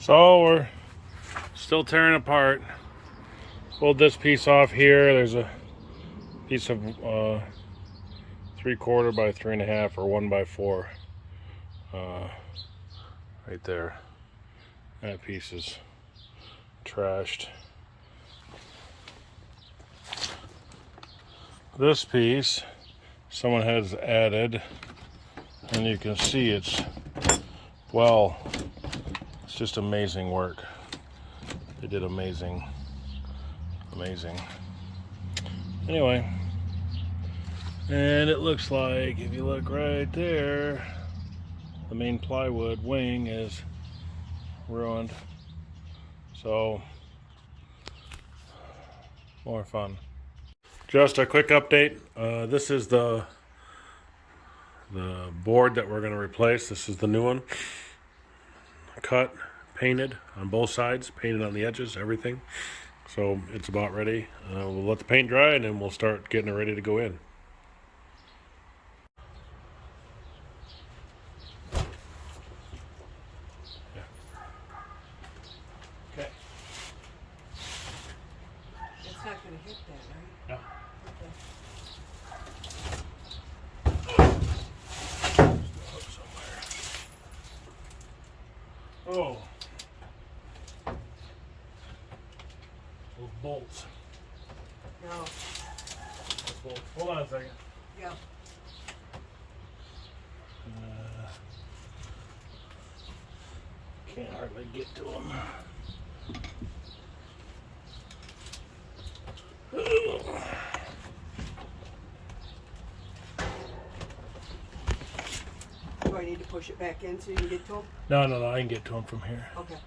So we're still tearing apart. Pulled this piece off here. There's a piece of 3/4 by 3.5 or 1x4 right there. That piece is trashed. This piece someone has added, and you can see it's just amazing work. They did amazing. Anyway, and it looks like if you look right there, the main plywood wing is ruined. So more fun. Just a quick update. This is the board that we're going to replace. This is the new one. Cut, painted on both sides, painted on the edges, everything. So it's about ready. We'll let the paint dry and then we'll start getting it ready to go in. Yeah. Okay. It's not going to hit that, right? No. Okay. Oh. Those bolts. No. Those bolts. Hold on a second. Yeah. Can't hardly get to them. Do I need to push it back in so you can get to them? No, I can get to them from here. Okay.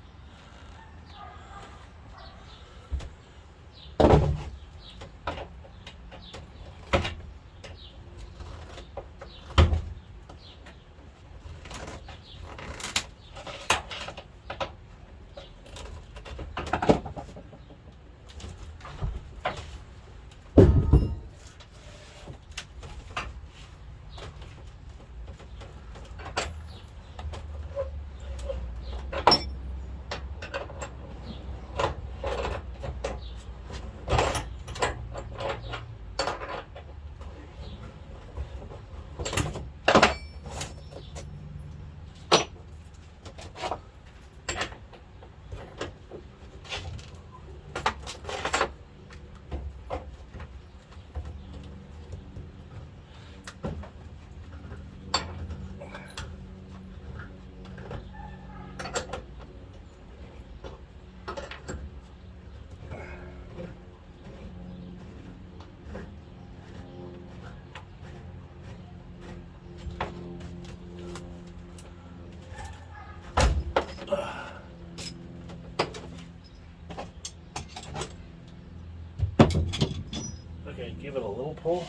Okay, give it a little pull.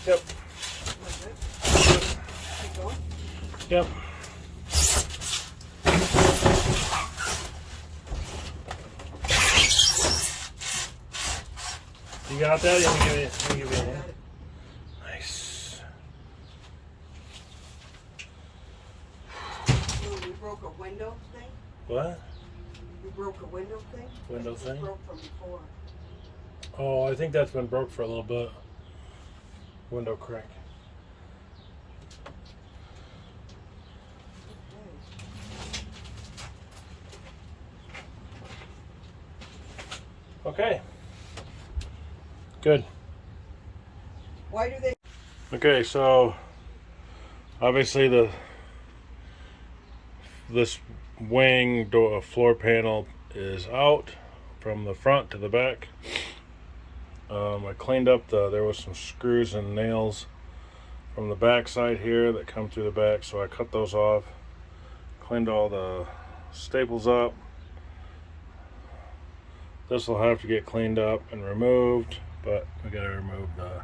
Yep. Keep going. Yep. You got that? Let me give you a hand. Nice. We broke a window thing. What? We broke a window thing. Window It thing? broke from before. Oh, I think that's been broke for a little bit. Window crack. Okay. Good. Why do they? Okay, so obviously this wing door floor panel is out from the front to the back. I cleaned up there was some screws and nails from the back side here that come through the back, so I cut those off, cleaned all the staples up. This will have to get cleaned up and removed, but we got to remove the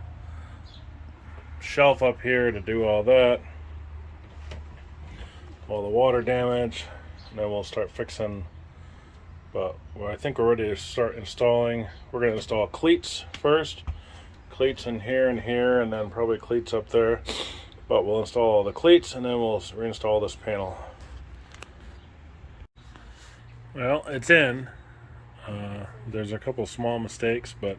shelf up here to do all that, all the water damage, and then we'll start fixing. But I think we're ready to start installing. We're going to install cleats first, cleats in here and here, and then probably cleats up there. But we'll install all the cleats and then we'll reinstall this panel. Well, it's in. There's a couple small mistakes, but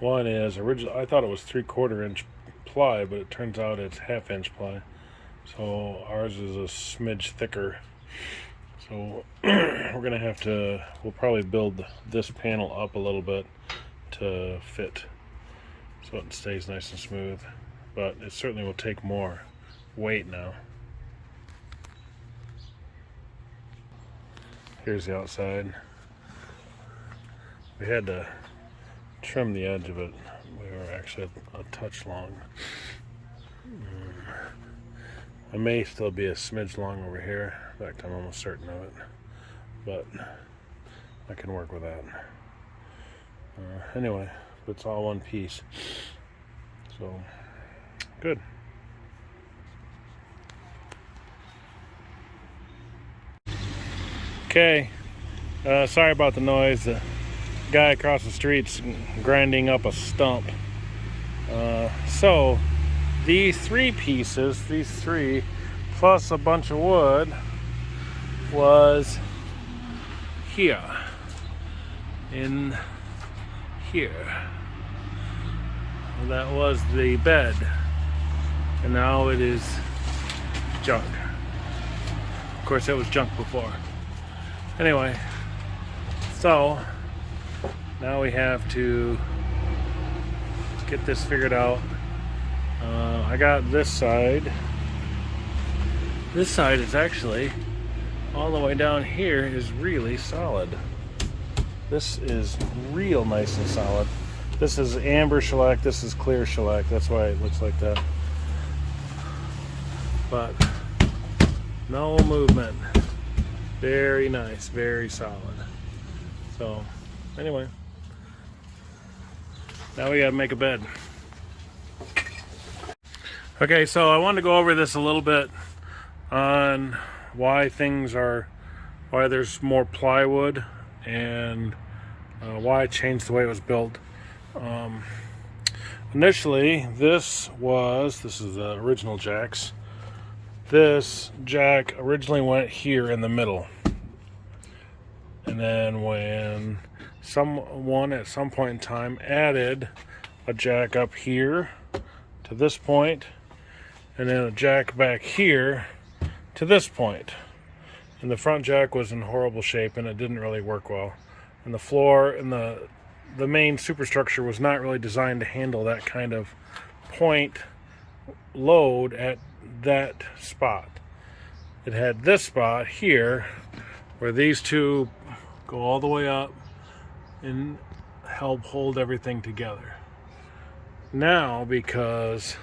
one is originally I thought it was 3/4 inch ply, but it turns out it's 1/2 inch ply. So ours is a smidge thicker. So we're gonna have to. We'll probably build this panel up a little bit to fit, so it stays nice and smooth. But it certainly will take more weight now. Here's the outside. We had to trim the edge of it. We were actually a touch long. I may still be a smidge long over here. In fact, I'm almost certain of it. But I can work with that. Anyway, it's all one piece. So, good. Okay. Sorry about the noise. The guy across the street's grinding up a stump. So these three pieces, plus a bunch of wood, was here, in here. That was the bed, and now it is junk. Of course, it was junk before. Anyway, so now we have to get this figured out. I got this side. This side is actually all the way down here is really solid. This is real nice and solid. This is amber shellac, this is clear shellac. That's why it looks like that. But no movement. Very nice, very solid. So anyway, now we gotta make a bed. Okay, so I wanted to go over this a little bit on why there's more plywood and why I changed the way it was built. Initially, this is the original jacks. This jack originally went here in the middle. And then when someone at some point in time added a jack up here to this point, and then a jack back here to this point. And the front jack was in horrible shape and it didn't really work well. And the floor and the main superstructure was not really designed to handle that kind of point load at that spot. It had this spot here where these two go all the way up and help hold everything together. Now, because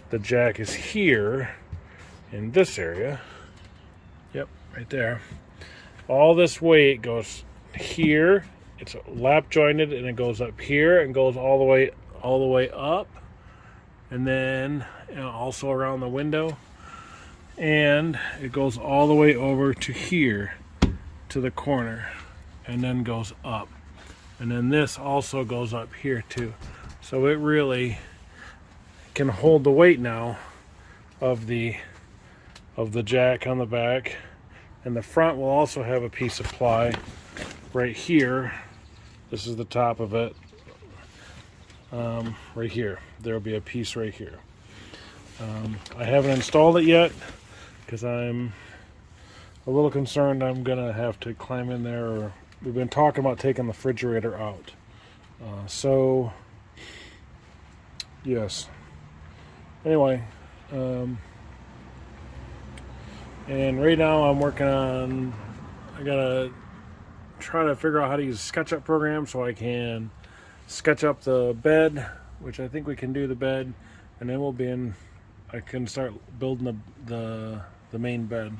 the jack is here in this area, yep, right there, all this weight goes here. It's lap jointed and it goes up here and goes all the way up, and then also around the window, and it goes all the way over to here to the corner and then goes up, and then this also goes up here too. So it really can hold the weight now of the jack on the back, and the front will also have a piece of ply right here. This is the top of it. Right here, there'll be a piece right here. I haven't installed it yet because I'm a little concerned I'm gonna have to climb in there, or we've been talking about taking the refrigerator out. So yes. Anyway, and right now I'm working on, I gotta try to figure out how to use a SketchUp program so I can sketch up the bed, which I think we can do the bed, and then I can start building the main bed.